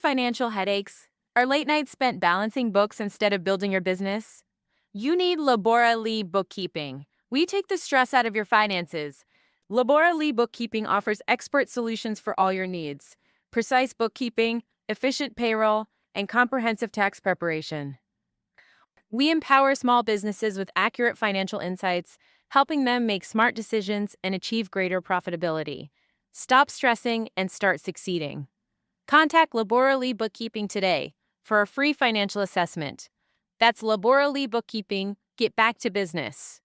Financial headaches? Are late nights spent balancing books instead of building your business? You need Labora Lee Bookkeeping. We take the stress out of your finances. Labora Lee Bookkeeping offers expert solutions for all your needs: precise bookkeeping, efficient payroll, and comprehensive tax preparation. We empower small businesses with accurate financial insights, helping them make smart decisions and achieve greater profitability. Stop stressing and start succeeding. Contact Laborally Bookkeeping today for a free financial assessment. That's Laborally Bookkeeping. Get back to business.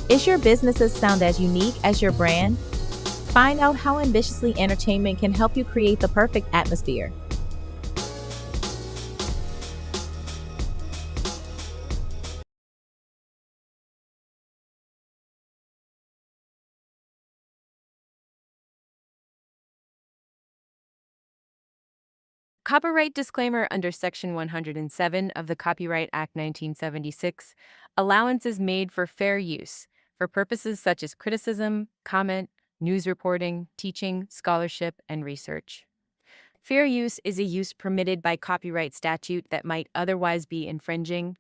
Is your business's sound as unique as your brand? Find out how Ambitiously Entertainment can help you create the perfect atmosphere. Copyright disclaimer under Section 107 of the Copyright Act 1976. Allowance is made for fair use for purposes such as criticism, comment, news reporting, teaching, scholarship, and research. Fair use is a use permitted by copyright statute that might otherwise be infringing.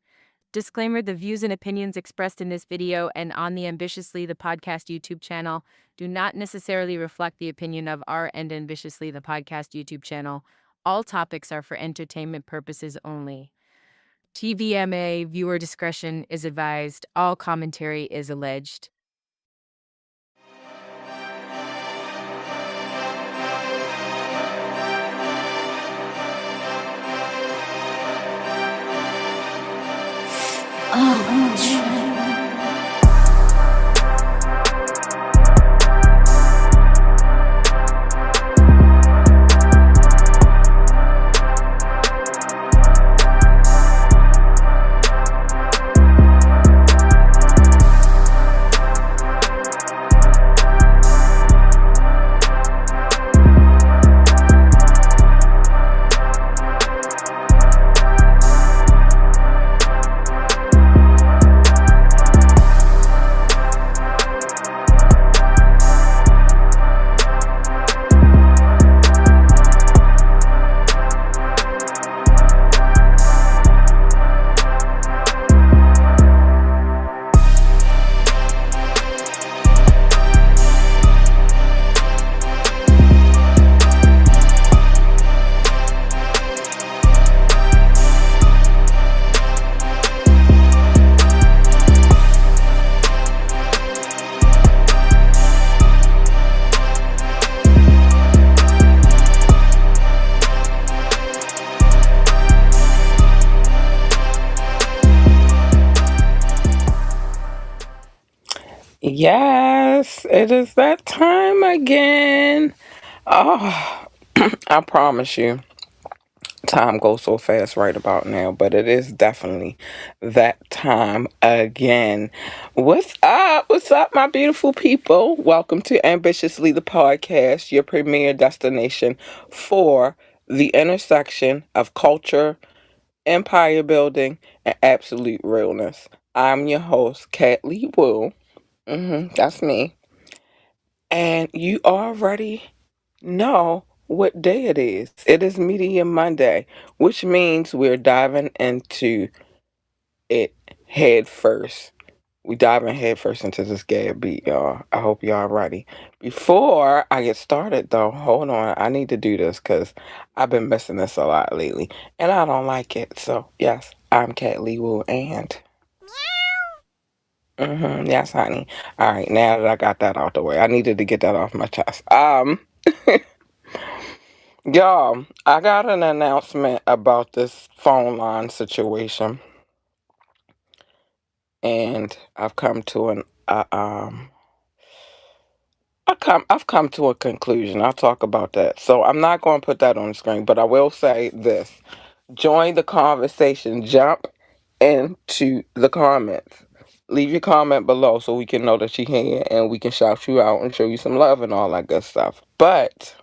Disclaimer: the views and opinions expressed in this video and on the Ambitiously the Podcast YouTube channel do not necessarily reflect the opinion of our and Ambitiously the Podcast YouTube channel. All topics are for entertainment purposes only. TVMA, viewer discretion is advised. All commentary is alleged. Yes, it is that time again. Oh, I promise you, time goes so fast right about now, but it is definitely that time again. What's up? What's up, my beautiful people? Welcome to Ambitiously the Podcast, your premier destination for the intersection of culture, empire building, and absolute realness. I'm your host, Kat Lee Wu. That's me. And you already know what day it is. It is Media Monday, which means we're diving into it head first. We diving head first into this gab beat, y'all. I hope y'all ready. Before I get started, though, hold on. I need to do this because I've been missing this a lot lately, and I don't like it. So, yes, I'm Kat Lee Wu, and yes, honey. All right, now that I got that out the way, I needed to get that off my chest. Y'all, I got an announcement about this phone line situation, and I've come to a conclusion. I'll talk about that. So I'm not going to put that on the screen, but I will say this: join the conversation. Jump into the comments. Leave your comment below so we can know that you're here and we can shout you out and show you some love and all that good stuff. But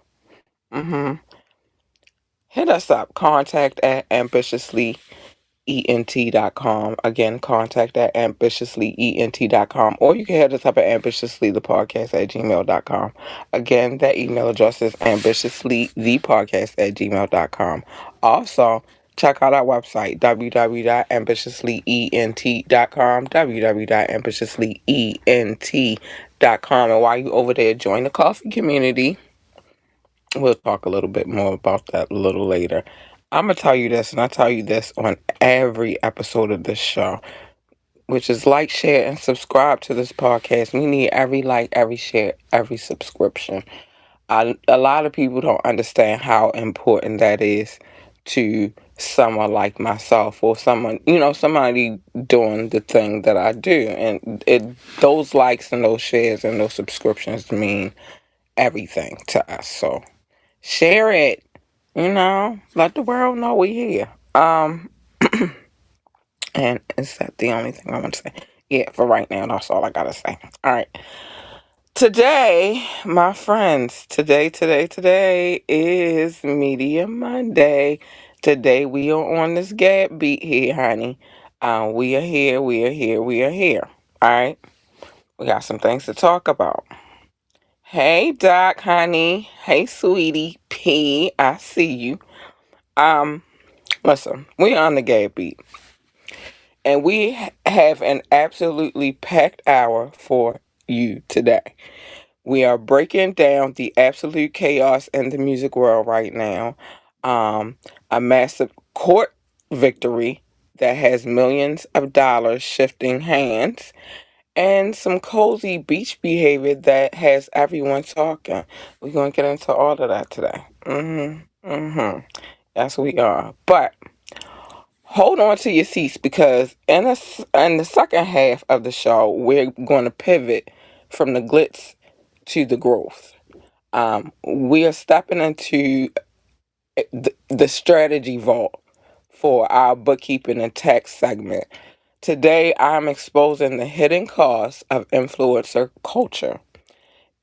hit us up. Contact at ambitiouslyent.com. Again, contact at ambitiouslyent.com. Or you can hit us up at ambitiouslythepodcast@gmail.com. Again, that email address is ambitiouslythepodcast@gmail.com. Also, check out our website, www.ambitiouslyent.com, www.ambitiouslyent.com. And while you're over there, join the coffee community. We'll talk a little bit more about that a little later. I'm going to tell you this, and I tell you this on every episode of this show, which is like, share, and subscribe to this podcast. We need every like, every share, every subscription. A lot of people don't understand how important that is to someone like myself or someone, somebody doing the thing that I do. And those likes and those shares and those subscriptions mean everything to us. So share it, let the world know we here. And is that the only thing I want to say? Yeah, for right now, that's all I gotta say. All right. Today, my friends, today is Media Monday. Today we are on this gap beat here, honey. We are here, we are here, we are here. All right. We got some things to talk about. Hey, Doc, honey. Hey, sweetie P. I see you. Listen, we on the gap beat. And we have an absolutely packed hour for you today. We are breaking down the absolute chaos in the music world right now. A massive court victory that has millions of dollars shifting hands, and some cozy beach behavior that has everyone talking. We're going to get into all of that today. Yes, we are. But hold on to your seats because in the second half of the show, we're going to pivot from the glitz to the growth. We are stepping into the strategy vault for our bookkeeping and tax segment. Today, I'm exposing the hidden costs of influencer culture.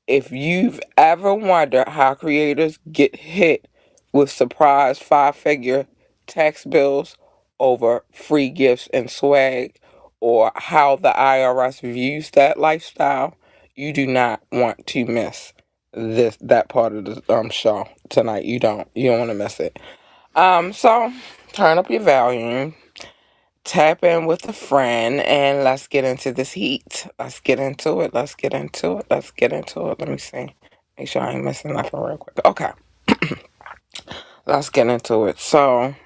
If you've ever wondered how creators get hit with surprise five-figure tax bills over free gifts and swag, or how the IRS views that lifestyle, you do not want to miss that part of the show tonight. You don't want to miss it. So turn up your volume, tap in with a friend, and let's get into this heat. Let's get into it. Let's get into it. Let's get into it. Let me see. Make sure I ain't missing nothing real quick. Okay. Let's get into it. So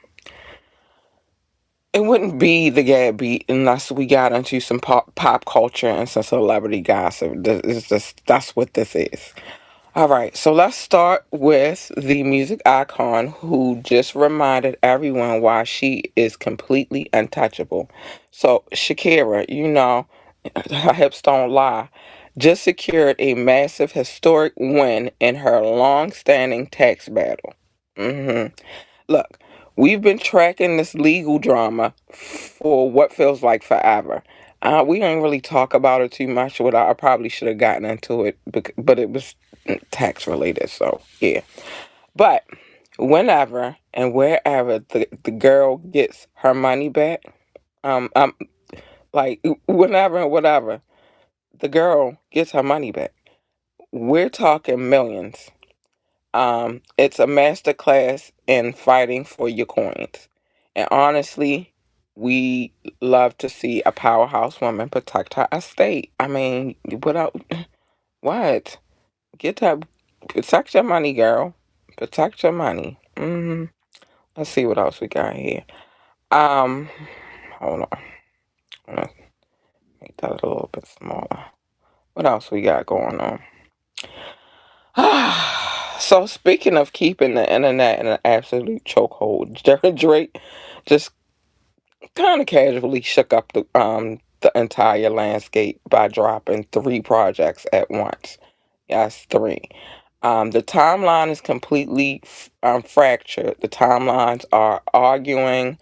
it wouldn't be the Gab Beat unless we got into some pop culture and some celebrity gossip. That's what this is. All right, so let's start with the music icon who just reminded everyone why she is completely untouchable. So, Shakira, her hips don't lie, just secured a massive historic win in her long standing tax battle. Look, we've been tracking this legal drama for what feels like forever. We don't really talk about it too much. I probably should have gotten into it, but it was tax related. So yeah. But whenever and wherever the girl gets her money back, um, um, like whenever and whatever the girl gets her money back, we're talking millions. It's a master class in fighting for your coins. And honestly, we love to see a powerhouse woman protect her estate. I mean, what? Get that, protect your money, girl. Protect your money. Let's see what else we got here. Um, Hold on. I'm gonna make that a little bit smaller. What else we got going on? So speaking of keeping the internet in an absolute chokehold, Drake just kind of casually shook up the entire landscape by dropping three projects at once. Yes, three. The timeline is completely fractured. The timelines are arguing,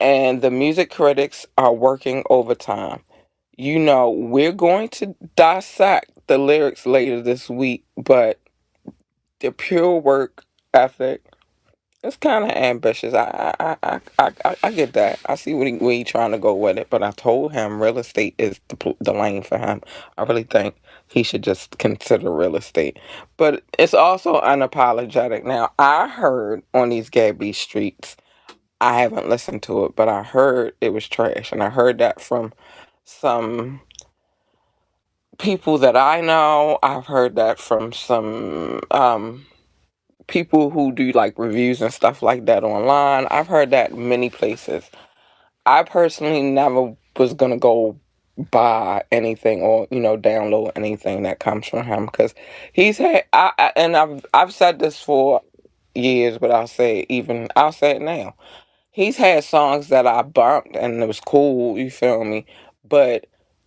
and the music critics are working overtime. we're going to dissect the lyrics later this week, but the pure work ethic, it's kind of ambitious. I get that. I see where he trying to go with it, but I told him real estate is the lane for him. I really think he should just consider real estate. But it's also unapologetic. Now, I heard on these Gabby streets, I haven't listened to it, but I heard it was trash. And I heard that from some people that I know. I've heard that from some people who do like reviews and stuff like that online. I've heard that many places. I personally never was gonna go buy anything or download anything that comes from him because he's had and I've said this for years, but I'll say it now. He's had songs that I bumped and it was cool, you feel me? But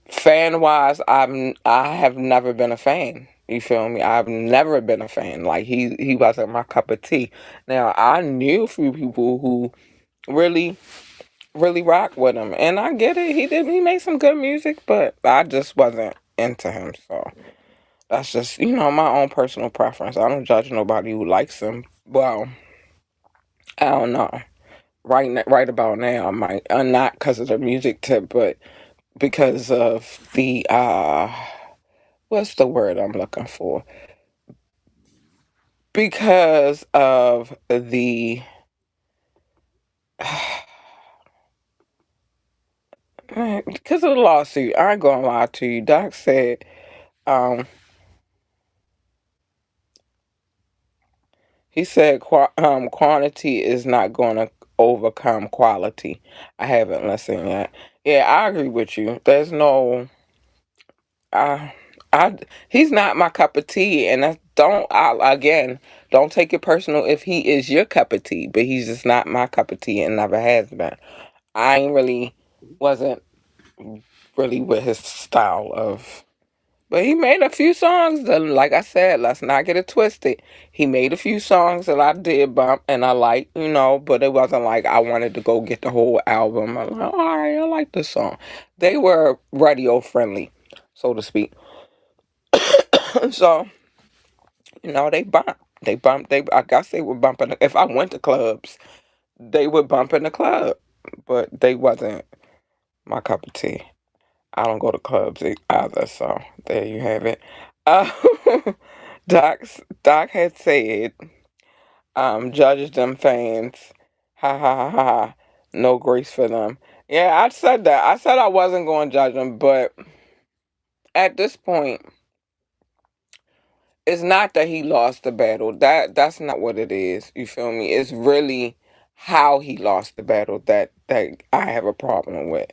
fan wise, I have never been a fan. You feel me? I've never been a fan. Like he wasn't my cup of tea. Now I knew a few people who really really rock with him, and I get it. He made some good music, but I just wasn't into him. So that's just my own personal preference. I don't judge nobody who likes him. Well, I don't know. Right about now, I might not because of the music tip, but because of the what's the word I'm looking for? Because of the because of the lawsuit. I ain't gonna lie to you. Doc said um he said quantity is not going to overcome quality. I haven't listened yet. Yeah, I agree with you. There's no I, I, he's not my cup of tea, and again, don't take it personal if he is your cup of tea, but he's just not my cup of tea and never has been. I ain't really, wasn't really with his style of, but he made a few songs that, like I said, let's not get it twisted. He made a few songs that I did bump and I like, but it wasn't like I wanted to go get the whole album. I'm like, all right, I like this song. They were radio friendly, so to speak. So, they bump. I guess they were bumping. If I went to clubs, they would bump in the club. But they wasn't my cup of tea. I don't go to clubs either, so there you have it. Uh, Doc had said, judges them fans. Ha ha ha ha. No grace for them. Yeah, I said that. I said I wasn't going to judge them, but at this point, it's not that he lost the battle. That's not what it is. You feel me? It's really how he lost the battle that I have a problem with.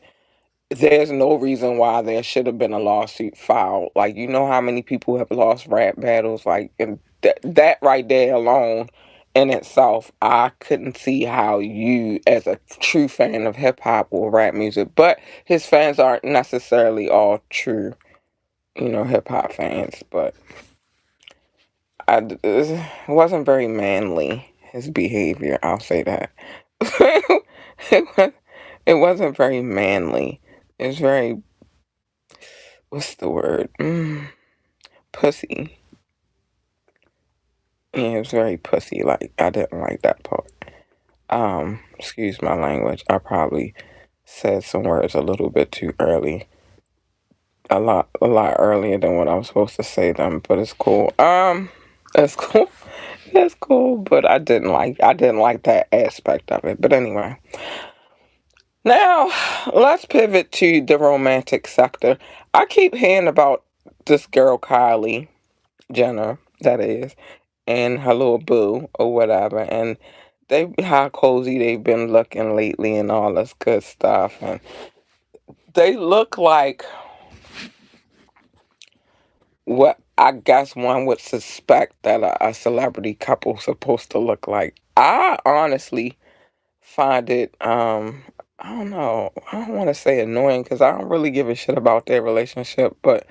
There's no reason why there should have been a lawsuit filed. Like, you know how many people have lost rap battles? Like, and that right there alone in itself, I couldn't see how you, as a true fan of hip hop or rap music, but his fans aren't necessarily all true, hip hop fans, but it wasn't very manly, his behavior. I'll say that. it, was, it wasn't very manly. It's very, what's the word? Pussy. Yeah, it was very pussy. Like, I didn't like that part. Excuse my language. I probably said some words a little bit too early. A lot earlier than what I was supposed to say them, but it's cool. That's cool. That's cool, but I didn't like that aspect of it. But anyway, now let's pivot to the romantic sector. I keep hearing about this girl Kylie Jenner, that is, and her little boo or whatever, and how cozy they've been looking lately and all this good stuff, and they look like what I guess one would suspect that a celebrity couple supposed to look like. I honestly find it I don't know. I don't want to say annoying because I don't really give a shit about their relationship, but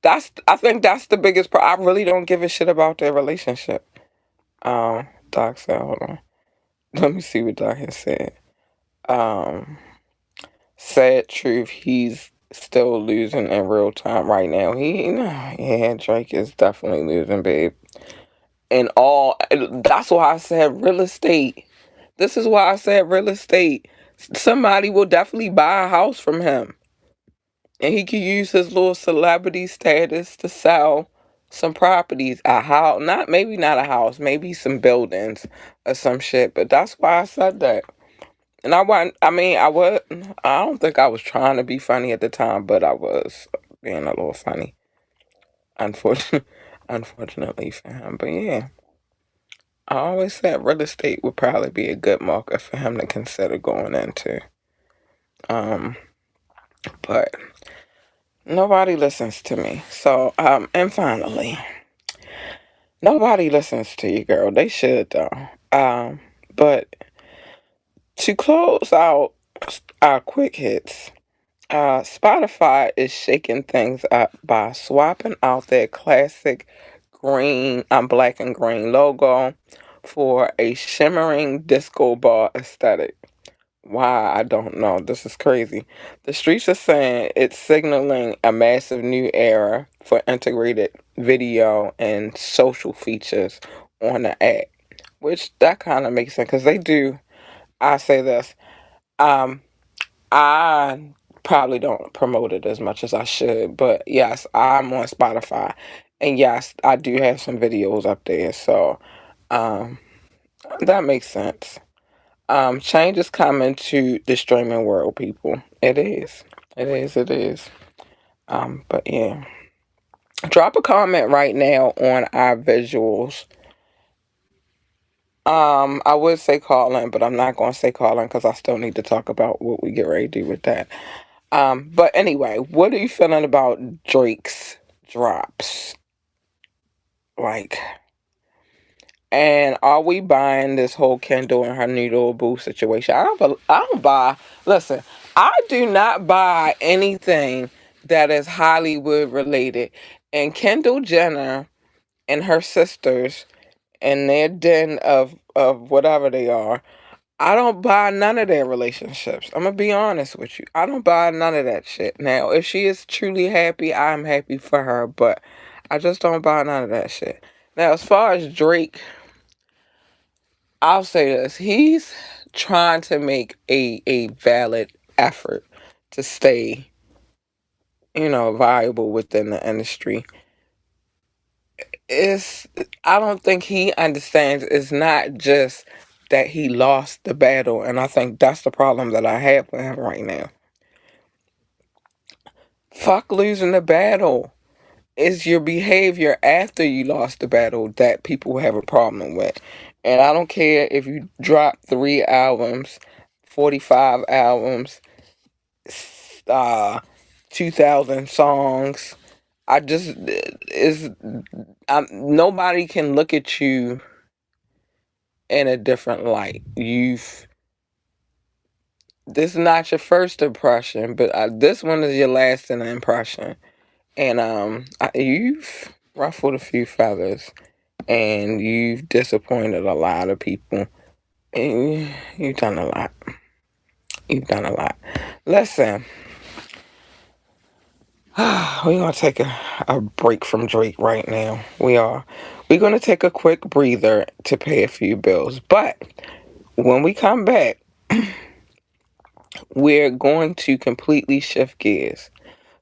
I think that's the biggest I really don't give a shit about their relationship. Doc said, hold on. Let me see what Doc has said. Um Sad truth, still losing in real time right now. Yeah, Drake is definitely losing, babe. And that's why I said real estate. This is why I said real estate. Somebody will definitely buy a house from him. And he could use his little celebrity status to sell some properties, a house, not maybe not a house, maybe some buildings or some shit. But that's why I said that. And I wasn't, I mean, I don't think I was trying to be funny at the time, but I was being a little funny. Unfortunately, unfortunately for him. But yeah, I always said real estate would probably be a good market for him to consider going into. Um, but nobody listens to me. So, and finally, nobody listens to you, girl. They should though. But to close out our quick hits, Spotify is shaking things up by swapping out their classic black and green logo for a shimmering disco ball aesthetic. Why, I don't know. This is crazy. The streets are saying it's signaling a massive new era for integrated video and social features on the app, which that kind of makes sense because they do. I say this. Um, I probably don't promote it as much as I should, but yes, I'm on Spotify, and yes, I do have some videos up there, so um, that makes sense. Change is coming to the streaming world, people. It is. It is. It is. But yeah, drop a comment right now on our visuals. I would say call in, but I'm not going to say call in because I still need to talk about what we get ready to do with that. But anyway, what are you feeling about Drake's drops? Like, and are we buying this whole Kendall and her needle boo situation? I don't buy. Listen, I do not buy anything that is Hollywood related. And Kendall Jenner and her sisters and their den of whatever they are, I don't buy none of their relationships. I'm gonna be honest with you. I don't buy none of that shit. Now, if she is truly happy, I'm happy for her, but I just don't buy none of that shit. Now, as far as Drake, I'll say this. He's trying to make a valid effort to stay, viable within the industry. It's I don't think he understands it's not just that he lost the battle, and I think that's the problem that I have with him right now. Fuck losing the battle. It's your behavior after you lost the battle that people have a problem with. And I don't care if you drop 3 albums, 45 albums, uh 2,000 songs. I just is nobody can look at you in a different light. This is not your first impression, but this one is your lasting impression. And you've ruffled a few feathers, and you've disappointed a lot of people. And you've done a lot. You've done a lot. Listen, we're gonna take a break from Drake right now. We are. We're gonna take a quick breather to pay a few bills. But when we come back, we're going to completely shift gears.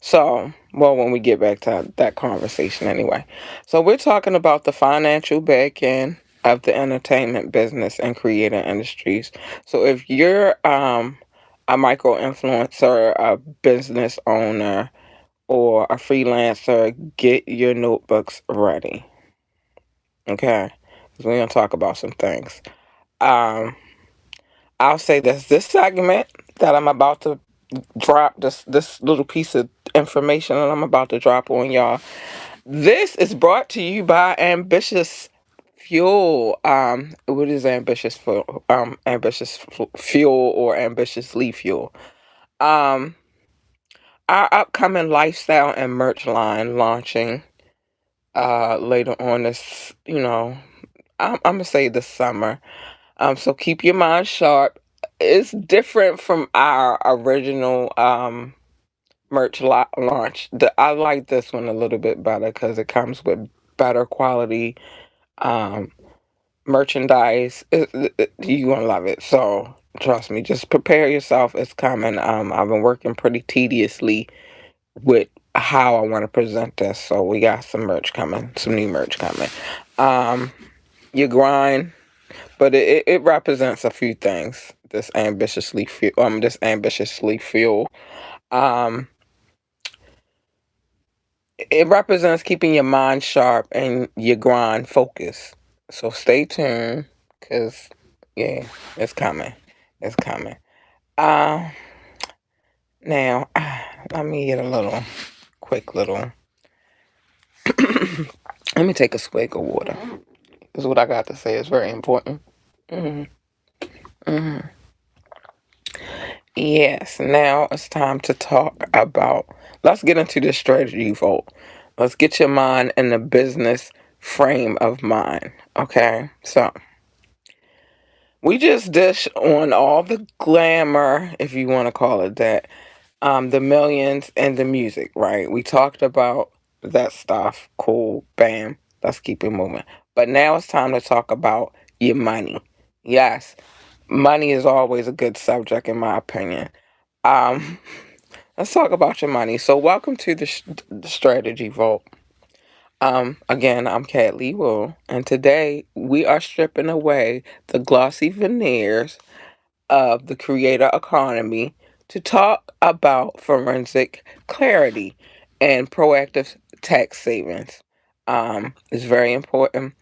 So, well, when we get back to that conversation anyway. So, we're talking about the financial back end of the entertainment business and creative industries. So, if you're a micro influencer, a business owner, or a freelancer, get your notebooks ready. Okay? 'Cause we're going to talk about some things. Um, I'll say this segment that I'm about to drop, this little piece of information that I'm about to drop on y'all. This is brought to you by Ambitious Fuel. What is Ambitious Fuel? Fuel or Ambitiously Fuel. Um, our upcoming lifestyle and merch line launching later on this, I'm gonna say this summer. So keep your mind sharp. It's different from our original launch. I like this one a little bit better because it comes with better quality um, merchandise. You're gonna love it. So trust me, just prepare yourself. It's coming. I've been working pretty tediously with how I want to present this. So we got some merch coming, some new merch coming. Um, your grind, but it represents a few things. This ambitiously fuel. Um, it represents keeping your mind sharp and your grind focused. So stay tuned, cause yeah, it's coming. It's coming. Um, now let me get a little quick little. Let me take a swig of water. Is what I got to say. It's very important. Hmm. Hmm. Yes. Now it's time to talk about. Let's get into the strategy vault. Let's get your mind in the business frame of mind. Okay. So we just dish on all the glamour, if you want to call it that, the millions and the music, right? We talked about that stuff. Cool. Bam. Let's keep it moving. But now it's time to talk about your money. Yes, money is always a good subject, in my opinion. Um, let's talk about your money. So, welcome to the Strategy Vault. Again, I'm Kat Lee Wool, and today we are stripping away the glossy veneers of the creator economy to talk about forensic clarity and proactive tax savings. It's very important.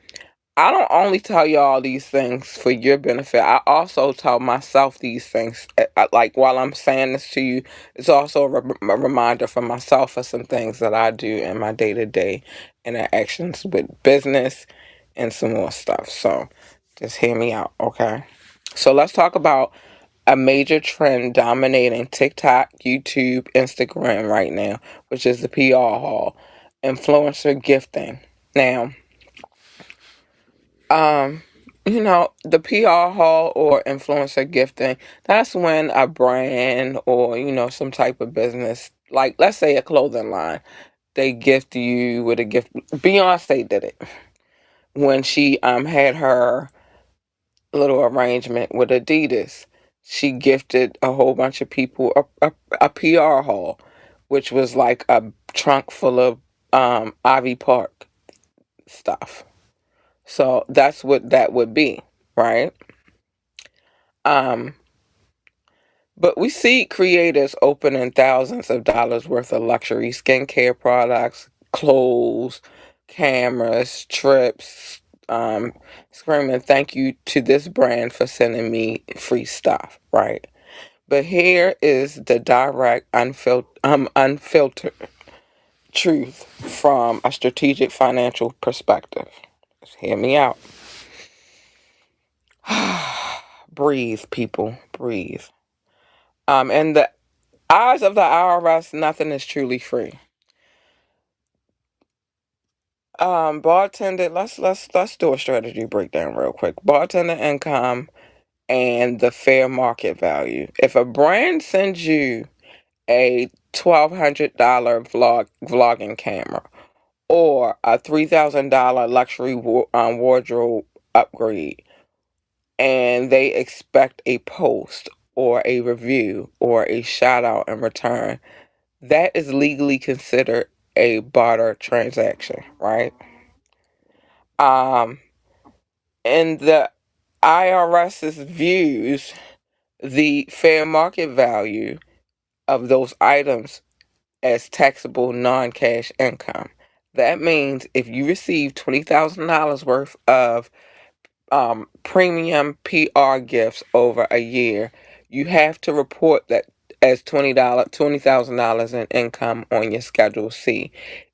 I don't only tell y'all these things for your benefit. I also tell myself these things. Like while I'm saying this to you, it's also a reminder for myself of some things that I do in my day-to-day interactions with business and some more stuff. So just hear me out, okay? So let's talk about a major trend dominating TikTok, YouTube, Instagram right now, which is the PR haul, influencer gifting. Now, um, the PR haul or influencer gifting, that's when a brand or, some type of business, like let's say a clothing line, they gift you with a gift. Beyonce did it when she had her little arrangement with Adidas. She gifted a whole bunch of people a PR haul, which was like a trunk full of Ivy Park stuff. So that's what that would be, right? Um, but we see creators opening thousands of dollars worth of luxury skincare products, clothes, cameras, trips, screaming thank you to this brand for sending me free stuff, right? But here is the direct, unfiltered truth from a strategic financial perspective. Just hear me out. Breathe, people, breathe. In the eyes of the IRS, nothing is truly free. Bartender, let's do a strategy breakdown real quick. Bartender income and the fair market value. If a brand sends you a $1,200 vlogging camera or a $3,000 luxury wardrobe upgrade, and they expect a post or a review or a shout out in return, that is legally considered a barter transaction, right? Um, in the IRS's views, the fair market value of those items as taxable non-cash income. That means if you receive $20,000 worth of premium PR gifts over a year, you have to report that as $20,000 in income on your Schedule C,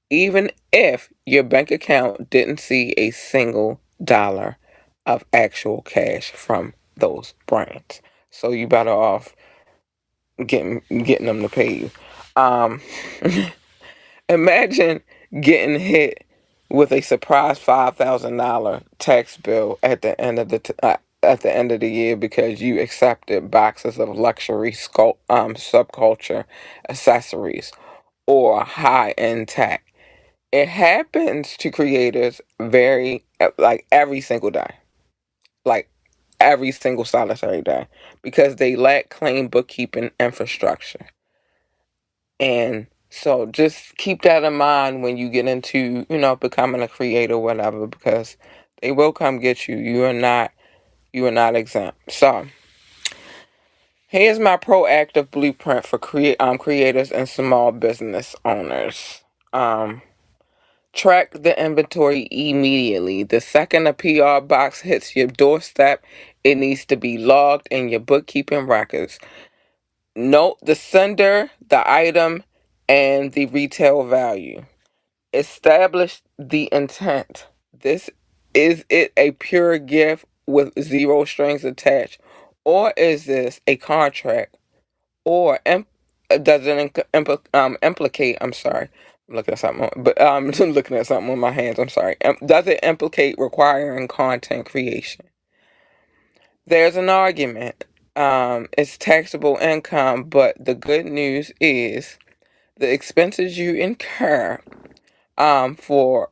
even if your bank account didn't see a single dollar of actual cash from those brands. So you better off getting them to pay you. Um, Imagine getting hit with a surprise $5,000 tax bill at the end of at the end of the year because you accepted boxes of luxury subculture accessories, or high end tech. It happens to creators like every single day, like every single solitary day, because they lack clean bookkeeping infrastructure. And so just keep that in mind when you get into, becoming a creator, whatever, because they will come get you. You are not exempt. So here's my proactive blueprint for creators and small business owners. Um, Track the inventory immediately. The second a PR box hits your doorstep, it needs to be logged in your bookkeeping records. Note the sender, the item, and the retail value. Establish the intent. This is it a pure gift with zero strings attached, or is this a contract, or does it implicate? I'm sorry, I'm looking at something, but looking at something with my hands. I'm sorry. Does it implicate requiring content creation? There's an argument. It's taxable income, but the good news is the expenses you incur for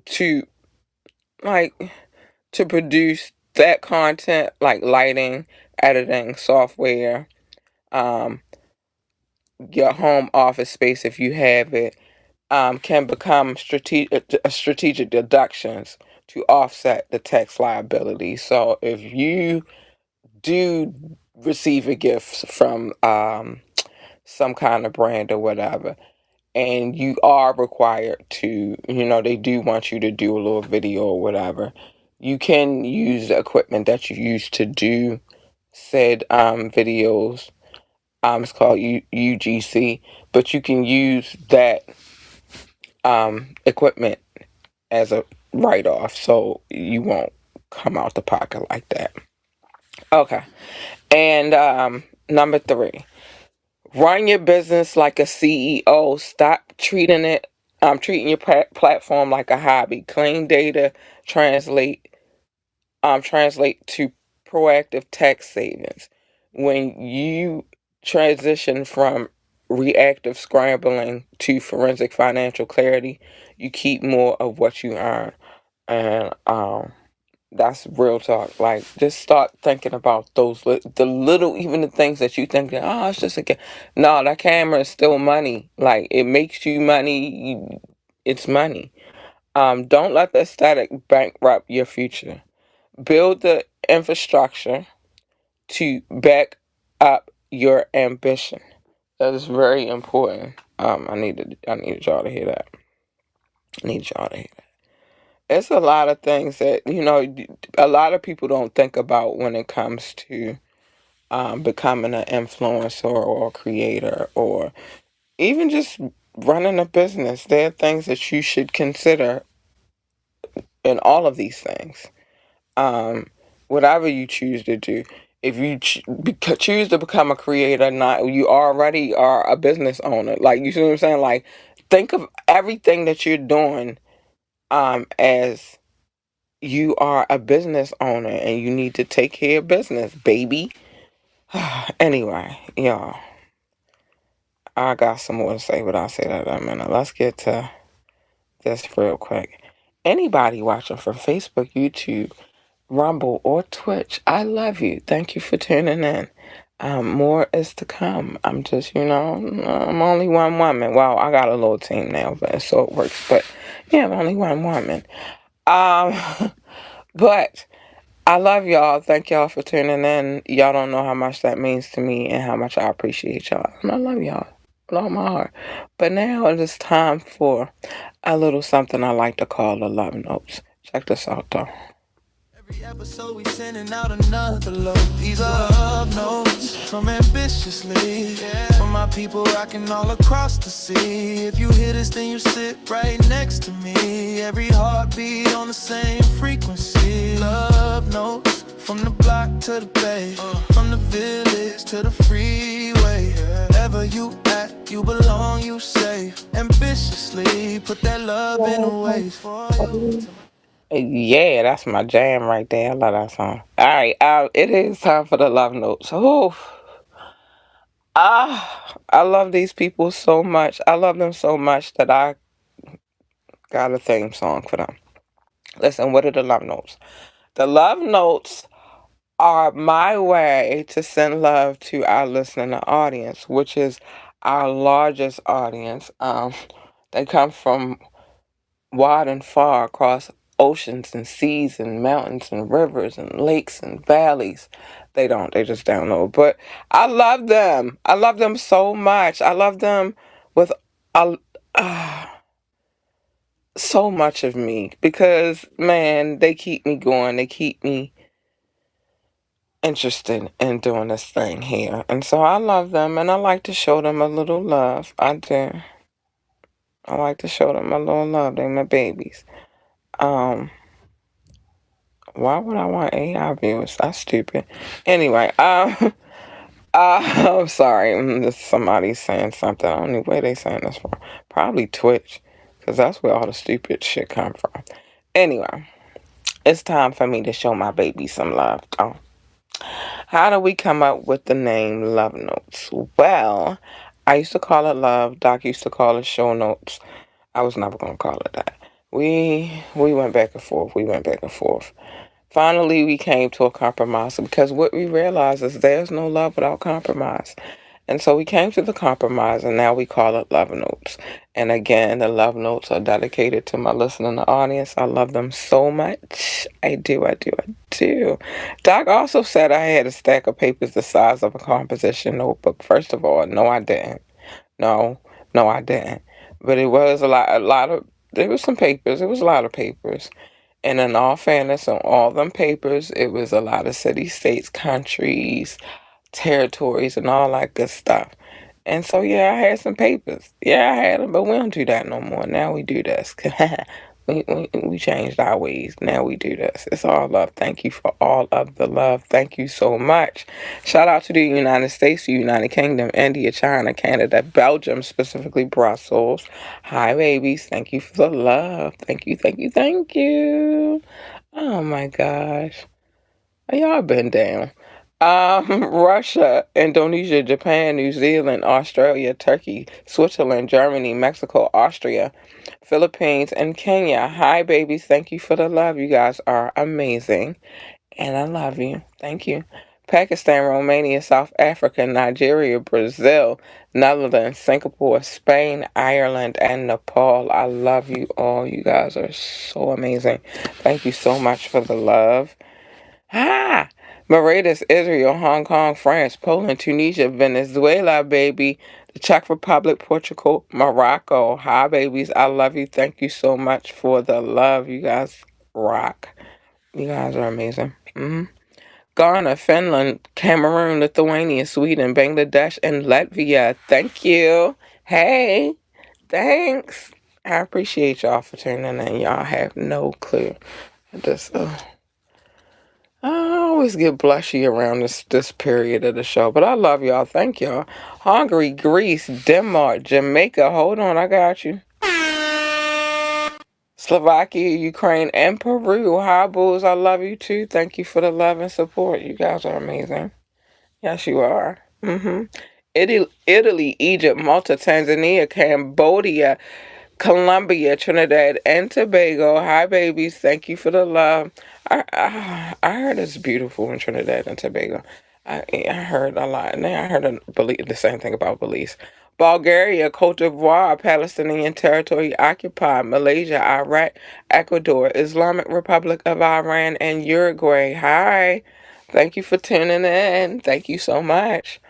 to like to produce that content, like lighting, editing, software, um, your home office space if you have it, can become strategic deductions to offset the tax liability. So if you do receive a gift from some kind of brand or whatever, and you are required to, they do want you to do a little video or whatever, you can use the equipment that you use to do said videos. It's called UGC, but you can use that equipment as a write off, so you won't come out the pocket like that. Okay. And number three, run your business like a CEO. Stop treating your platform like a hobby. Clean data, translate translate to proactive tax savings. When you transition from reactive scrambling to forensic financial clarity, you keep more of what you earn. And that's real talk. Like, just start thinking about the little, even the things that you think that, oh, it's just a no, that camera is still money. Like, it makes you money. It's money. Don't let the aesthetic bankrupt your future. Build the infrastructure to back up your ambition. That is very important. I needed y'all to hear that. I need y'all to hear that. It's a lot of things that, a lot of people don't think about when it comes to becoming an influencer or creator, or even just running a business. There are things that you should consider in all of these things. Um, Whatever you choose to do. If you choose to become a creator, not you already are a business owner. Like, you see what I'm saying? Like, think of everything that you're doing as you are a business owner, and you need to take care of business, baby. Anyway, y'all, I got some more to say, but I'll say that in a minute. Let's get to this real quick. Anybody watching from Facebook, YouTube, Rumble, or Twitch, I love you. Thank you for tuning in. More is to come. I'm just, I'm only one woman. Well, I got a little team now, but so it works. But yeah, I'm only one woman. Um, but I love y'all. Thank y'all for tuning in. Y'all don't know how much that means to me and how much I appreciate y'all. And I love y'all with all my heart. But now it is time for a little something I like to call the love notes. Check this out, though. Every episode we sending out another load. These are love notes from ambitiously. For my people rocking all across the sea. If you hear this, then you sit right next to me. Every heartbeat on the same frequency. Love notes from the block to the bay. From the village to the freeway. Wherever you at, you belong, you safe. Ambitiously put that love in the ways for you. Yeah, that's my jam right there. I love that song. All right, it is time for the love notes. Oh, I love these people so much. I love them so much that I got a theme song for them. Listen, what are the love notes? The love notes are my way to send love to our listening audience, which is our largest audience. They come from wide and far across oceans and seas and mountains and rivers and lakes and valleys. They don't, they just download. But I love them. I love them so much. I love them with a, so much of me because, man, they keep me going. They keep me interested in doing this thing here. And so I love them and I like to show them a little love. I do. I like to show them a little love. They're my babies. Um, why would I want AI views? That's stupid. Anyway, I'm sorry. Somebody's saying something. I don't know where they saying this from. Probably Twitch, because that's where all the stupid shit come from. Anyway, it's time for me to show my baby some love, though. How do we come up with the name Love Notes? Well, I used to call it Love. Doc used to call it Show Notes. I was never gonna call it that. We went back and forth. We went back and forth. Finally, we came to a compromise because what we realized is there's no love without compromise. And so we came to the compromise, and now we call it Love Notes. And again, the Love Notes are dedicated to my listening audience. I love them so much. I do, I do, I do. Doc also said I had a stack of papers the size of a composition notebook. First of all, no, I didn't. No, no, I didn't. But it was a lot of, there was some papers. It was a lot of papers. And in all fairness, on all them papers, it was a lot of cities, states, countries, territories, and all that good stuff. And so, yeah, I had some papers. Yeah, I had them, but we don't do that no more. Now we do this. we changed our ways. Now we do this. It's all love. Thank you for all of the love. Thank you so much. Shout out to the United States, the United Kingdom, India, China, Canada, Belgium, specifically Brussels. Hi, babies. Thank you for the love. Thank you, thank you, thank you. Oh my gosh. Y'all been down. Russia, Indonesia, Japan, New Zealand, Australia, Turkey, Switzerland, Germany, Mexico, Austria, Philippines, and Kenya. Hi, babies. Thank you for the love. You guys are amazing. And I love you. Thank you. Pakistan, Romania, South Africa, Nigeria, Brazil, Netherlands, Singapore, Spain, Ireland, and Nepal. I love you all. You guys are so amazing. Thank you so much for the love. Ah, Mauritius, Israel, Hong Kong, France, Poland, Tunisia, Venezuela, baby, the Czech Republic, Portugal, Morocco. Hi, babies. I love you. Thank you so much for the love. You guys rock. You guys are amazing. Ghana, Finland, Cameroon, Lithuania, Sweden, Bangladesh, and Latvia. Thank you. Hey, thanks. I appreciate y'all for tuning in. Y'all have no clue. I just, I always get blushy around this period of the show, but I love y'all. Thank y'all. Hungary, Greece, Denmark, Jamaica. Hold on, I got you. Slovakia, Ukraine, and Peru. Hi, Bulls. I love you too. Thank you for the love and support. You guys are amazing. Yes, you are. Italy, Egypt, Malta, Tanzania, Cambodia, Colombia, Trinidad, and Tobago. Hi, babies. Thank you for the love. I heard it's beautiful in Trinidad and Tobago. I heard a lot. And I heard the same thing about Belize. Bulgaria, Cote d'Ivoire, Palestinian territory occupied, Malaysia, Iraq, Ecuador, Islamic Republic of Iran, and Uruguay. Hi. Thank you for tuning in. Thank you so much.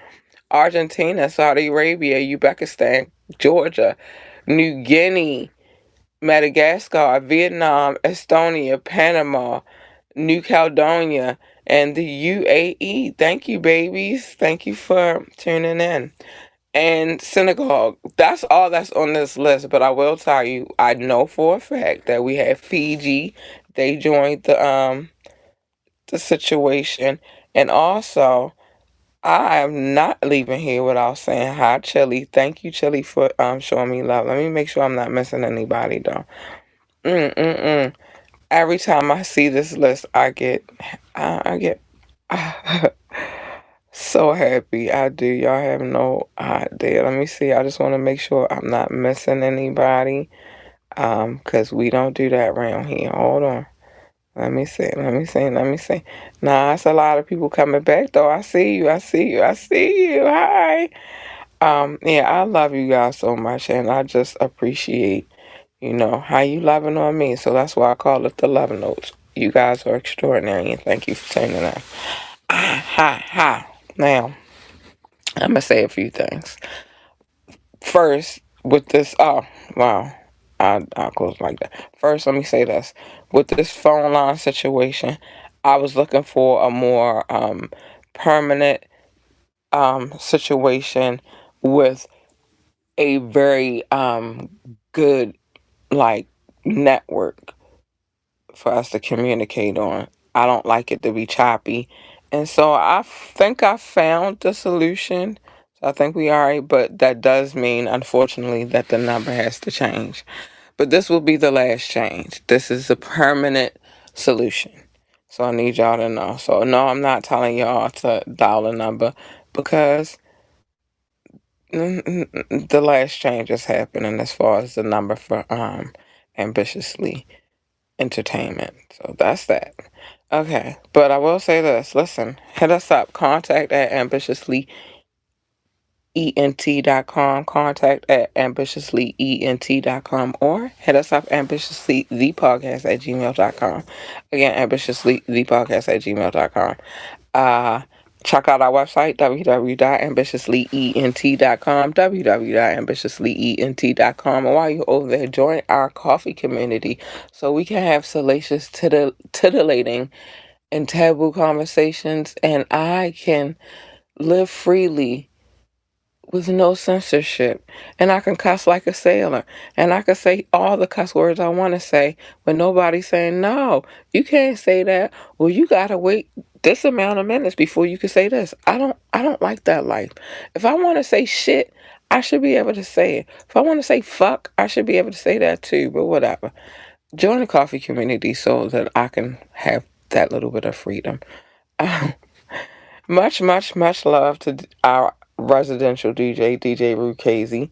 Argentina, Saudi Arabia, Uzbekistan, Georgia, New Guinea, Madagascar, Vietnam, Estonia, Panama, New Caledonia, and the UAE. Thank you, babies. Thank you for tuning in. And Senegal. That's all that's on this list. But I will tell you, I know for a fact that we have Fiji. They joined the situation, and also I am not leaving here without saying hi, Chili. Thank you, Chili, for showing me love. Let me make sure I'm not missing anybody, though. Mm-mm-mm. Every time I see this list, I get So happy. I do. Y'all have no idea. Let me see. I just want to make sure I'm not missing anybody. Cause we don't do that around here. Hold on. Let me see. Let me see. Let me see. Nah, it's a lot of people coming back though. I see you. I see you. I see you. Hi. Yeah, I love you guys so much, and I just appreciate, how you loving on me. So that's why I call it the love notes. You guys are extraordinary, and thank you for tuning in. Ha ha. Now, I'm gonna say a few things. First, with this, oh wow, I'll close like that. First, let me say this: with this phone line situation, I was looking for a more permanent situation with a very good like network for us to communicate on. I don't like it to be choppy. And so I think I found the solution. So I think we are, but that does mean, unfortunately, that the number has to change. But this will be the last change. This is a permanent solution. So I need y'all to know. So no, I'm not telling y'all to dial a number because the last change is happening as far as the number for ambitiously entertainment. So that's that. Okay. But I will say this. Listen, hit us up. Contact at ambitiouslyent.com. Contact at ambitiouslyent.com or hit us up ambitiouslythepodcast at gmail.com. Again, ambitiouslythepodcast at gmail.com. Uh, Check out our website, www.ambitiouslyent.com, www.ambitiouslyent.com. And while you're over there, join our coffee community so we can have salacious, titillating, and taboo conversations, and I can live freely with no censorship. And I can cuss like a sailor. And I can say all the cuss words I want to say, but nobody's saying, no, you can't say that. Well, you gotta wait this amount of minutes before you can say this. I don't like that life. If I want to say shit, I should be able to say it. If I want to say fuck, I should be able to say that too, but whatever. Join the coffee community so that I can have that little bit of freedom. Much, much, much love to our residential DJ, DJ Rukazy.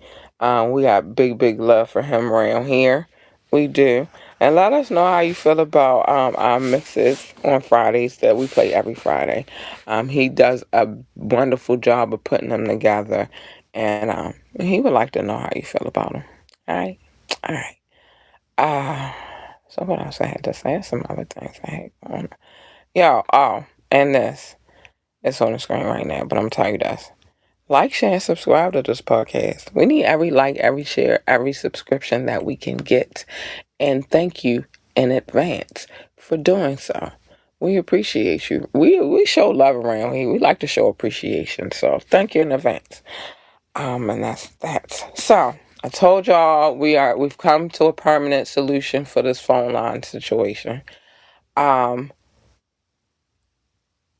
We got big, big love for him around here. We do. And let us know how you feel about our mixes on Fridays that we play every Friday. He does a wonderful job of putting them together. And he would like to know how you feel about them. All right? All right. Uh, so what else I had to say? Some other things I had going on. Yo, oh, and this. It's on the screen right now, but I'm telling you this. Like, share, and subscribe to this podcast. We need every like, every share, every subscription that we can get. And thank you in advance for doing so. We appreciate you. We show love around here. We like to show appreciation. So thank you in advance. And that's that. So I told y'all we've come to a permanent solution for this phone line situation. Um,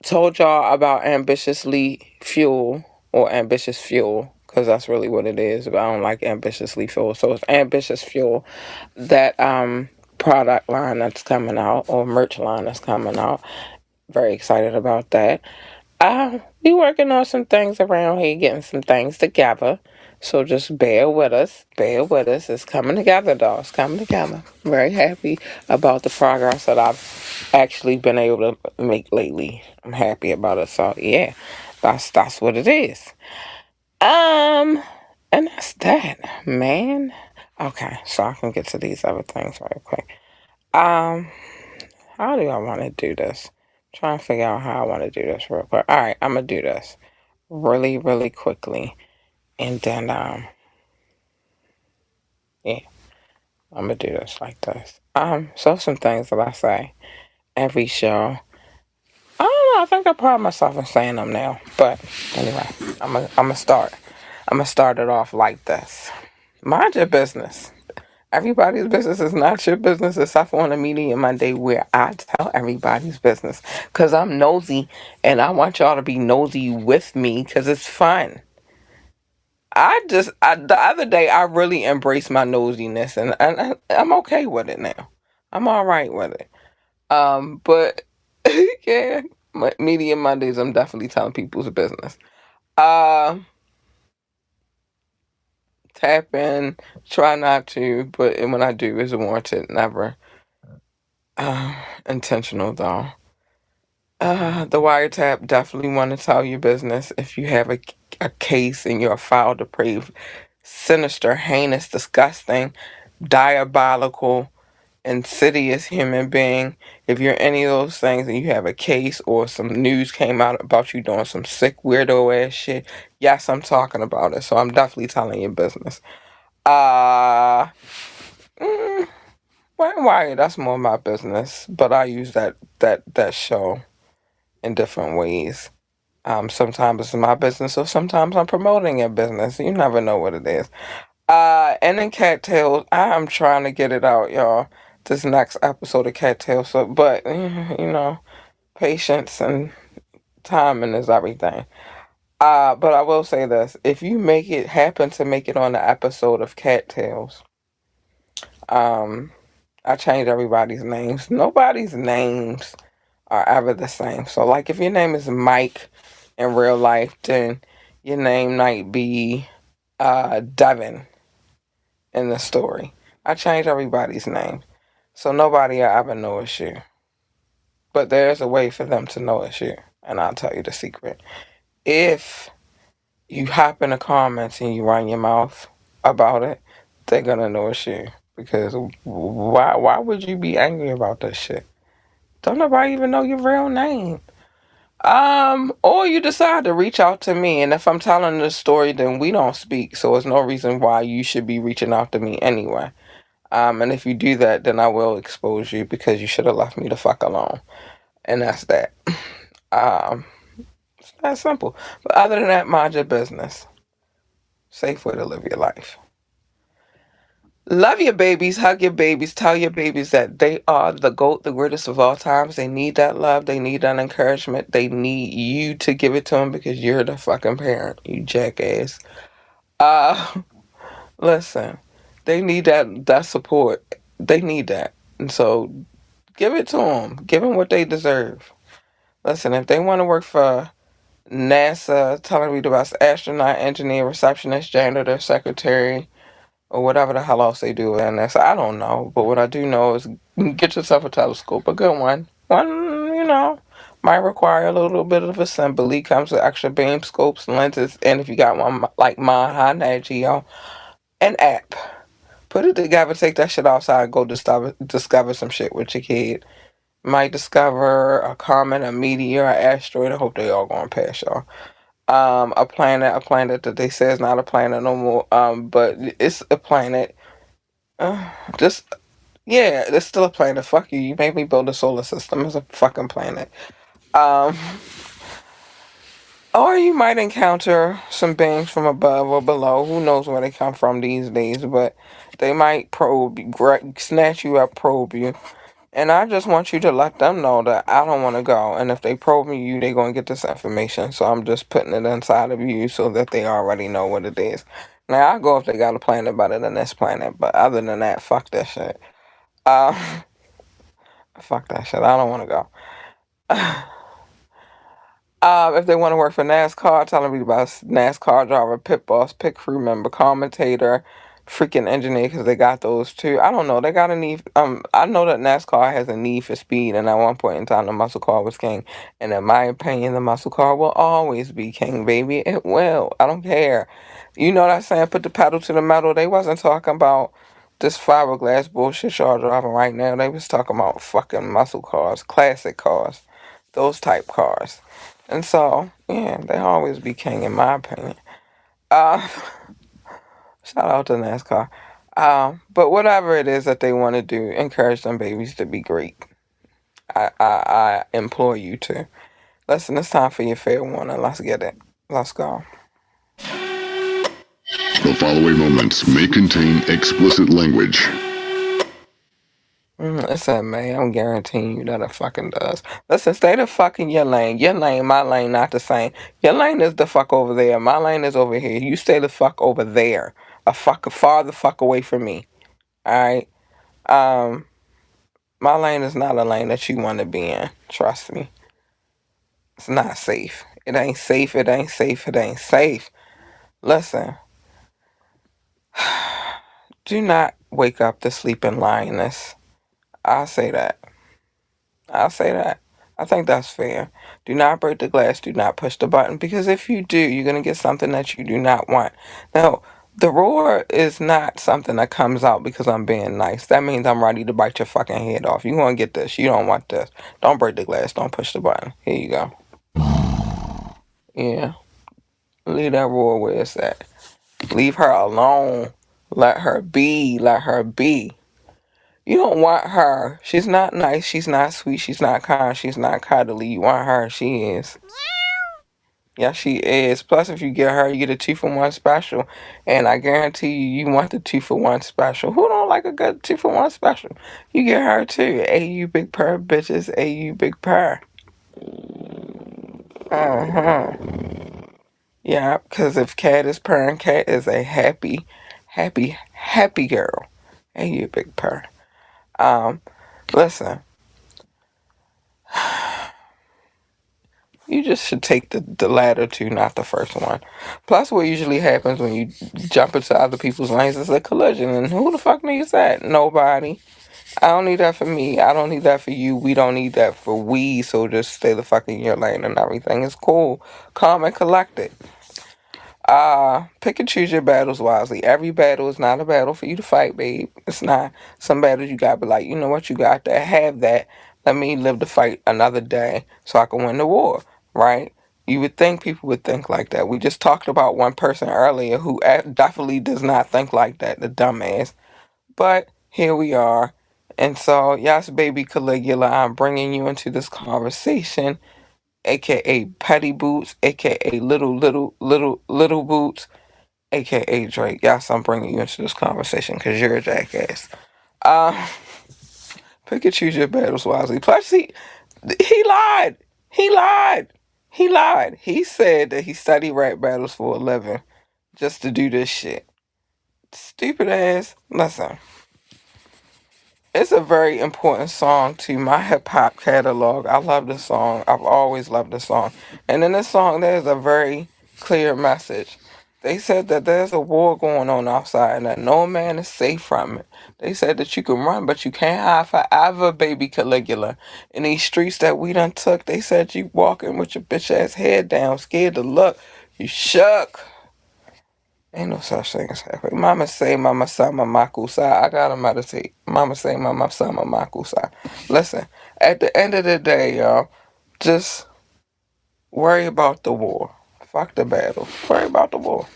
Told y'all about ambitiously fuel or ambitious fuel because that's really what it is. But I don't like ambitiously fuel, so it's ambitious fuel. That product line that's coming out or merch line that's coming out. Very excited about that. We working on some things around here, getting some things together. So just bear with us. Bear with us. It's coming together, though. It's coming together. Very happy about the progress that I've actually been able to make lately. I'm happy about it. So yeah, that's what it is. And that's that, man. Okay, so I can get to these other things right quick. Um, how do I want to do this? Trying to figure out how I want to do this real quick. All right, I'm gonna do this really, really quickly, and then yeah, I'm gonna do this like this. So some things that I say every show. I don't know. I think I pride myself in saying them now, but anyway, I'm gonna start. I'm gonna start it off like this. Mind your business. Everybody's business is not your business except for on a Media Monday where I tell everybody's business because I'm nosy and I want y'all to be nosy with me because it's fun. The other day I really embraced my nosiness I'm okay with it now. I'm all right with it. But yeah. Media Mondays, I'm definitely telling people's business. Uh, Tap in, try not to, but when I do, it's warranted. Never intentional though. The wiretap, definitely want to tell your business if you have a case and you're a foul, depraved, sinister, heinous, disgusting, diabolical, insidious human being. If you're any of those things and you have a case or some news came out about you doing some sick, weirdo ass shit, yes, I'm talking about it. So I'm definitely telling your business. Uh, mm, why? That's more my business. But I use that show in different ways. Sometimes it's my business, or sometimes I'm promoting your business. You never know what it is. And then Cattails, I'm trying to get it out, y'all. This next episode of Cattails, so but patience and timing is everything. But I will say this: if you happen to make it on the episode of Cattails, um, I change everybody's names. Nobody's names are ever the same. So, like, if your name is Mike in real life, then your name might be Devin in the story. I change everybody's name. So nobody will ever know it's you. But there's a way for them to know it's you. And I'll tell you the secret. If you hop in the comments and you run your mouth about it, they're gonna know it's you. Because why would you be angry about this shit? Don't nobody even know your real name. Or you decide to reach out to me, and if I'm telling the story, then we don't speak, so there's no reason why you should be reaching out to me anyway. And if you do that, then I will expose you because you should have left me the fuck alone, and that's that. Um, it's that simple. But other than that, mind your business. Safe way to live your life. Love your babies, hug your babies, tell your babies that they are the GOAT, the greatest of all times. They need that love, they need that encouragement, they need you to give it to them because you're the fucking parent, you jackass. Uh, Listen, they need that support. They need that, and so give it to them. Give them what they deserve. Listen, if they want to work for NASA, telling me the best astronaut, engineer, receptionist, janitor, secretary, or whatever the hell else they do in NASA. I don't know. But what I do know is get yourself a telescope, a good one. One, might require a little bit of assembly. Comes with extra beam scopes, lenses, and if you got one like mine, high energy, an app. Put it together, take that shit outside, and go discover some shit with your kid. Might discover a comet, a meteor, an asteroid. I hope they all going past y'all. A planet that they say is not a planet no more. But it's a planet. Uh, just yeah, it's still a planet. Fuck you. You made me build a solar system. It's a fucking planet. Um, or you might encounter some beings from above or below. Who knows where they come from these days? But they might probe, snatch you up, probe you. And I just want you to let them know that I don't want to go. And if they probe you, they're going to get this information. So I'm just putting it inside of you so that they already know what it is. Now, I'll go if they got a planet better than this planet. But other than that, fuck that shit. Uh, fuck that shit. I don't want to go. If they want to work for NASCAR, tell them about NASCAR driver, pit boss, pit crew member, commentator, freaking engineer, because they got those too. I don't know. They got a need. I know that NASCAR has a need for speed, and at one point in time, the muscle car was king. And in my opinion, the muscle car will always be king, baby. It will. I don't care. You know that saying? Put the pedal to the metal. They wasn't talking about this fiberglass bullshit y'all driving right now. They was talking about fucking muscle cars, classic cars, those type cars. And so, yeah, they always be king in my opinion. Uh, Shout out to NASCAR. But whatever it is that they want to do, encourage them babies to be great. I implore you to. Listen, it's time for your fair warning. Let's get it. Let's go. The following moments may contain explicit language. Listen, man, I'm guaranteeing you that it fucking does. Listen, stay the fuck in your lane. Your lane, my lane, not the same. Your lane is the fuck over there. My lane is over here. You stay the fuck over there. Far the fuck away from me. Alright? Um, my lane is not a lane that you want to be in. Trust me. It's not safe. It ain't safe. It ain't safe. It ain't safe. Listen, do not wake up the sleeping lioness. I'll say that. I'll say that. I think that's fair. Do not break the glass. Do not push the button. Because if you do, you're going to get something that you do not want. Now, the roar is not something that comes out because I'm being nice. That means I'm ready to bite your fucking head off. You want to get this. You don't want this. Don't break the glass. Don't push the button. Here you go. Yeah. Leave that roar where it's at. Leave her alone. Let her be. Let her be. You don't want her. She's not nice. She's not sweet. She's not kind. She's not cuddly. You want her. She is. Yeah, she is. Plus, if you get her, you get a 2-for-1 special. And I guarantee you, you want the 2-for-1 special. Who don't like a good 2-for-1 special? You get her too. Hey, you big purr, bitches. Hey, you big purr. Uh-huh. Yeah, because if Cat is purring, Cat is a happy, happy, happy girl. Hey, you big purr. Um, Listen. You just should take the latter two, not the first one. Plus, what usually happens when you jump into other people's lanes is a collision. And who the fuck needs that? Nobody. I don't need that for me. I don't need that for you. We don't need that for we. So just stay the fuck in your lane and everything is cool. Calm and collected. Pick and choose your battles wisely. Every battle is not a battle for you to fight, babe. It's not. Some battles you got to be like, you know what, you got to have that. Let me live the fight another day so I can win the war, right? You would think people would think like that. We just talked about one person earlier who definitely does not think like that, the dumbass. But here we are. And so, yes, baby Caligula, I'm bringing you into this conversation, aka Petty Boots, aka Little Boots, aka Drake. Yes, I'm bringing you into this conversation because you're a jackass. Uh, Pick and choose your battles wisely. Plus, he lied. He lied. He lied. He said that he studied rap battles for a living just to do this shit. Stupid ass. Listen. It's a very important song to my hip hop catalog. I love this song. I've always loved this song. And in this song, there's a very clear message. They said that there's a war going on outside and that no man is safe from it. They said that you can run, but you can't hide forever, baby Caligula. In these streets that we done took, they said you walking with your bitch ass head down, scared to look. You shook. Ain't no such thing as halfway. Mama say, Mama sama makusa. I gotta meditate. Mama say, Mama sama makusa. Listen, at the end of the day, y'all, just worry about the war. Fuck the battle. Worry about the war.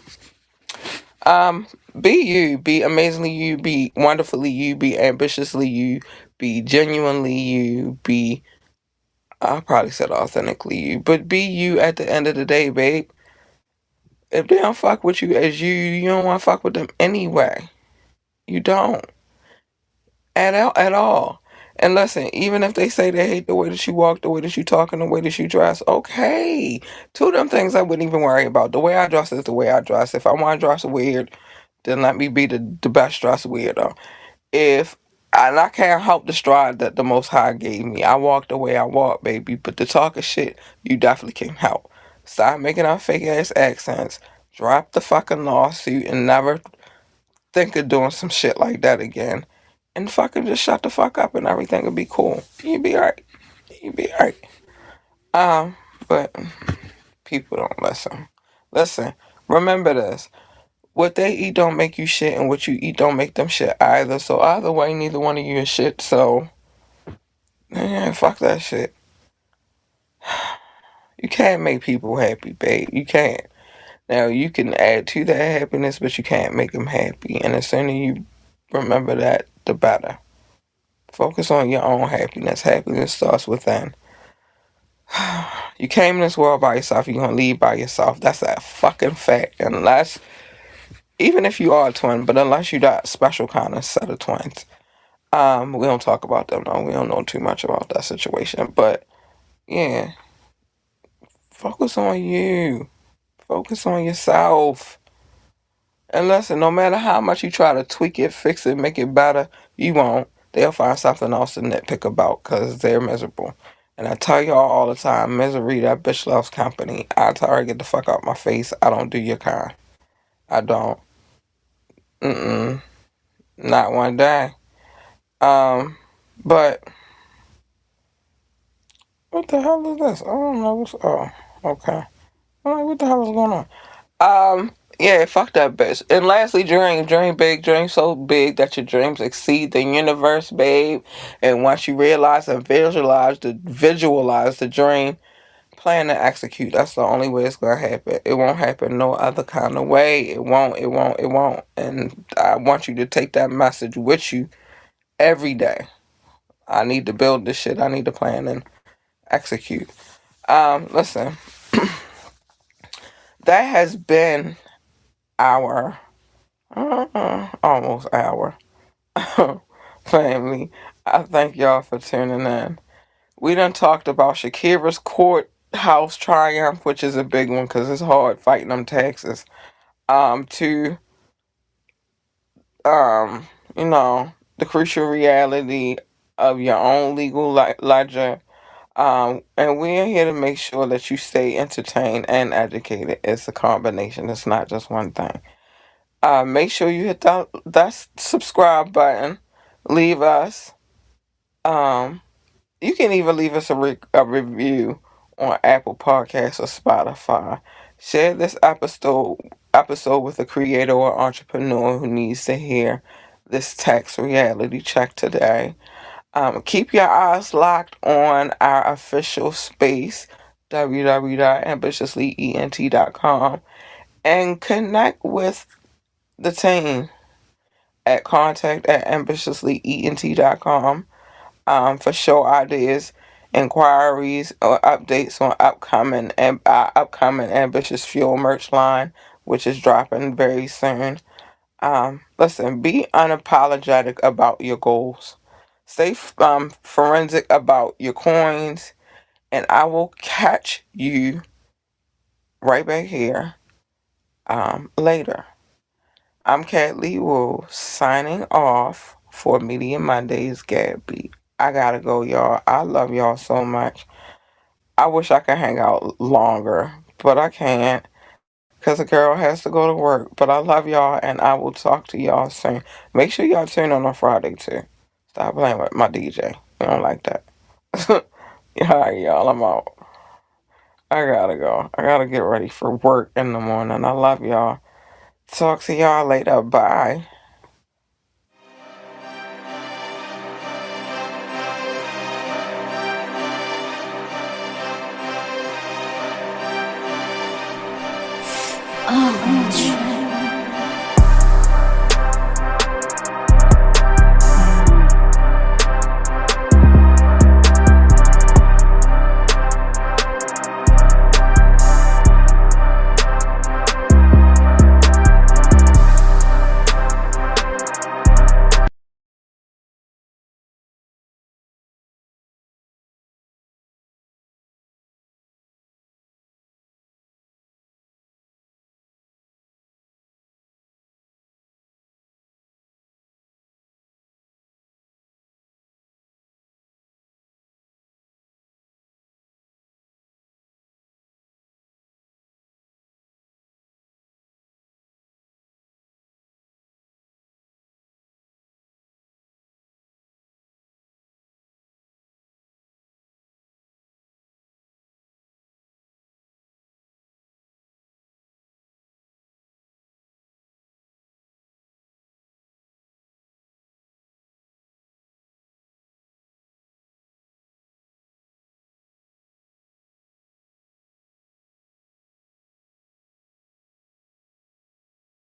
Be you. Be amazingly you. Be wonderfully you. Be ambitiously you. Be genuinely you. Be, I probably said authentically you. But be you at the end of the day, babe. If they don't fuck with you as you don't want to fuck with them anyway. You don't. At all. And listen, even if they say they hate the way that you walk, the way that you talk, and the way that you dress, okay. Two of them things I wouldn't even worry about. The way I dress is the way I dress. If I want to dress weird, then let me be the best dressed weirdo. If and I can't help the stride that the Most High gave me. I walk the way I walk, baby. But the talk of shit, you definitely can help. Stop making up fake ass accents. Drop the fucking lawsuit and never think of doing some shit like that again. And fucking just shut the fuck up and everything will be cool. You'll be alright. You'll be alright. But people don't listen. Listen, remember this. What they eat don't make you shit, and what you eat don't make them shit either. So either way, neither one of you is shit. So, yeah, fuck that shit. You can't make people happy, babe. You can't. Now, you can add to that happiness, but you can't make them happy. And the sooner you remember that, the better. Focus on your own happiness. Happiness starts within. You came in this world by yourself, you're going to leave by yourself. That's a fucking fact. Unless, even if you are a twin, but unless you got a special kind of set of twins. We don't talk about them, no. We don't know too much about that situation. But, yeah. Focus on you. Focus on yourself. And listen, no matter how much you try to tweak it, fix it, make it better, you won't. They'll find something else to nitpick about because they're miserable. And I tell y'all all the time, misery, that bitch loves company. I tell her, get the fuck out my face. I don't do your kind. I don't. Mm-mm. Not one day. Um, but what the hell is this? I don't know what's. Oh, okay. I'm like, what the hell is going on? Yeah, fuck that bitch. And lastly, dream big, dream so big that your dreams exceed the universe, babe. And once you realize and visualize the dream, plan to execute. That's the only way it's gonna happen. It won't happen no other kind of way. It won't. And I want you to take that message with you every day. I need to build this shit. I need to plan and execute. Listen, that has been our almost hour family. I thank y'all for tuning in. We done talked about Shakira's courthouse triumph, which is a big one because it's hard fighting them taxes. To um, you know, the crucial reality of your own legal ledger. And we're here to make sure that you stay entertained and educated. It's a combination. It's not just one thing. Make sure you hit that subscribe button. Leave us. Um, you can even leave us a review on Apple Podcasts or Spotify. Share this episode with a creator or entrepreneur who needs to hear this tax reality check today. Keep your eyes locked on our official space, www.ambitiouslyent.com, and connect with the team at contact@ambitiouslyent.com for show ideas, inquiries, or updates on upcoming Ambitious Fuel merch line, which is dropping very soon. Listen, be unapologetic about your goals. Stay forensic about your coins, and I will catch you right back here later. I'm Cat Lee Wu signing off for Media Mondays Gabby. I gotta go, y'all. I love y'all so much. I wish I could hang out longer, but I can't because a girl has to go to work. But I love y'all, and I will talk to y'all soon. Make sure y'all tune on Friday, too. Stop playing with my DJ. We don't like that. Alright, y'all. I'm out. I gotta go. I gotta get ready for work in the morning. I love y'all. Talk to y'all later. Bye.